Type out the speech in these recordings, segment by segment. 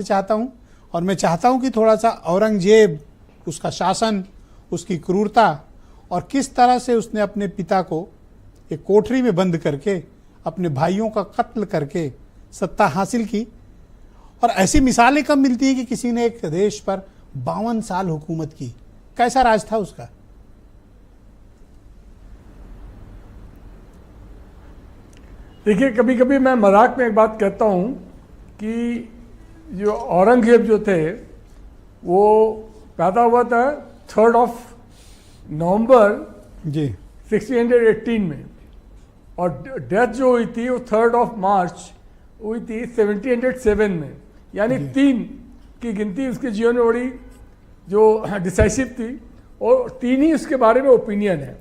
चाहता हूं और मैं चाहता हूं कि थोड़ा सा औरंगजेब, उसका शासन, उसकी क्रूरता और किस तरह से उसने अपने पिता को एक कोठरी में बंद करके अपने भाइयों का कत्ल करके सत्ता हासिल की। और ऐसी मिसालें कम मिलती हैं कि किसी ने एक देश पर 52 साल हुकूमत की। कैसा राज था उसका? देखिए, कभी कभी मैं मजाक में एक बात कहता हूं कि जो औरंगजेब जो थे वो पैदा हुआ था 3 नवंबर जी 1618 में, और डेथ जो हुई थी वो 3 मार्च हुई थी 1707 में। यानी 3 की गिनती उसके जीवन में बड़ी जो डिसाइसिव थी, और 3 ही उसके बारे में ओपिनियन है।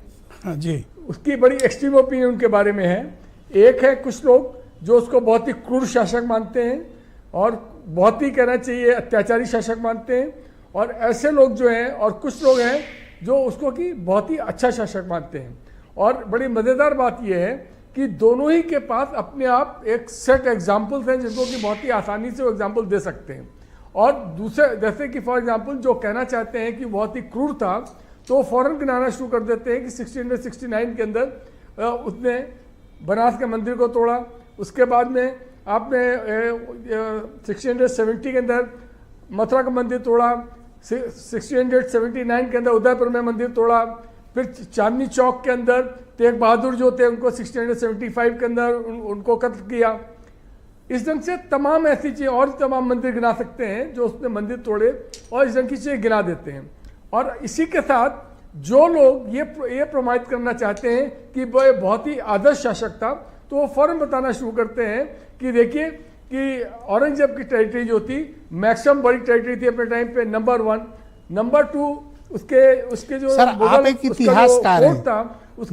जी, उसकी बड़ी एक्सट्रीम ओपिनियन उनके बारे में है। एक है कुछ लोग जो उसको बहुत ही क्रूर शासक मानते हैं और बहुत ही कहना चाहिए अत्याचारी शासक मानते हैं, और ऐसे लोग जो हैं, और कुछ लोग हैं जो उसको कि बहुत ही अच्छा शासक मानते हैं। और बड़ी मज़ेदार बात यह है कि दोनों ही के पास अपने आप एक सेट एग्जाम्पल्स हैं जिनको कि बहुत ही आसानी से वो एग्जाम्पल दे सकते हैं। और दूसरे, जैसे कि फॉर एग्जाम्पल जो कहना चाहते हैं कि बहुत ही क्रूर था, तो फौरन गिनाना शुरू कर देते हैं कि 1669 के अंदर उसने बनारस के मंदिर को तोड़ा। उसके बाद में आपने 1670 के अंदर मथुरा का मंदिर तोड़ा, 1679 के अंदर उदयपुर में मंदिर तोड़ा, फिर चांदनी चौक के अंदर तेग बहादुर जो थे उनको 1675 के अंदर उनको कत्ल किया। इस ढंग से तमाम ऐसी चीज़ें, और तमाम मंदिर गिना सकते हैं जो उसने मंदिर तोड़े, और इस ढंग की चीज़ें गिना देते हैं। और इसी के साथ जो लोग ये प्रमाणित करना चाहते हैं कि वह बहुत ही आदर्श शासक था, तो वो फौरन बताना शुरू करते हैं कि देखिए कि औरंगजेब की टेरिटरी जो थी मैक्सिमम बड़ी टेरिटरी थी अपने टाइम पे, नंबर 1। नंबर 2 उसके जो सर, आप एक इतिहासकार हैं,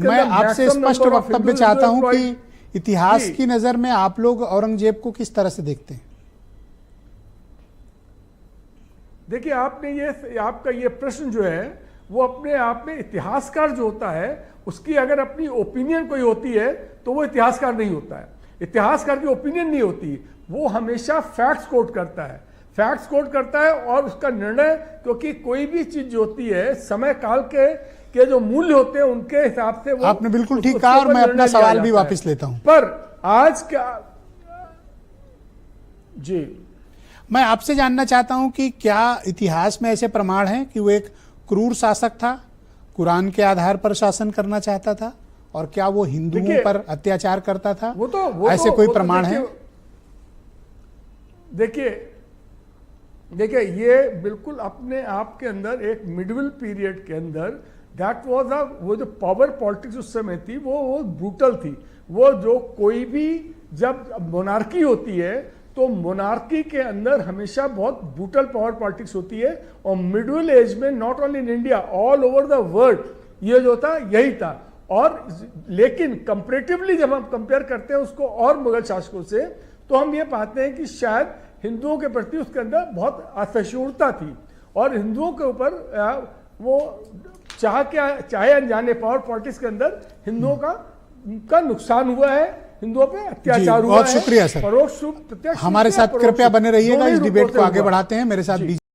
मैं आपसे स्पष्ट वक्तव्य चाहता हूं कि इतिहास की नजर में आप लोग औरंगजेब को किस तरह से देखते हैं? देखिए, आपका ये प्रश्न जो है वो अपने आप में, इतिहासकार जो होता है उसकी अगर अपनी ओपिनियन कोई होती है तो वो इतिहासकार नहीं होता है। इतिहासकार की ओपिनियन नहीं होती, वो हमेशा फैक्ट्स कोट करता है, फैक्ट्स कोट करता है। और उसका निर्णय, क्योंकि कोई भी चीज जो होती है समय काल के जो मूल्य होते हैं उनके हिसाब से वो, आपने बिल्कुल ठीक कहा, और मैं अपना सवाल भी वापस लेता हूं। पर आज क्या, जी, मैं आपसे जानना चाहता हूं कि क्या इतिहास में ऐसे प्रमाण हैं कि वो एक क्रूर शासक था, कुरान के आधार पर शासन करना चाहता था, और क्या वो हिंदुओं पर अत्याचार करता था? ऐसे कोई प्रमाण है? देखिए ये बिल्कुल अपने आप के अंदर एक मिडिवल पीरियड के अंदर दैट वाज वो जो पावर पॉलिटिक्स उस समय थी वो ब्रूटल थी। वो जो कोई भी, जब मोनार्की होती है तो मोनार्की के अंदर हमेशा बहुत ब्रूटल पावर पॉलिटिक्स होती है। और मिडिवल एज में not only in India, all over the world ये जो था यही था। और लेकिन कंपैरेटिवली जब हम कंपेयर करते हैं उसको और मुगल शासकों से, तो हम ये पाते हैं कि शायद हिंदुओं के प्रति उसके अंदर बहुत असहिष्णुता थी, और हिंदुओं के ऊपर वो चाहे अनजाने पावर पॉलिटिक्स के अंदर हिंदुओं का नुकसान हुआ है, हिंदुओं पे अत्याचार हुआ है। बहुत शुक्रिया सर, परोक्ष प्रत्यक्ष हमारे साथ कृपया बने रहिएगा। इस डिबेट को आगे बढ़ाते हैं। मेरे साथ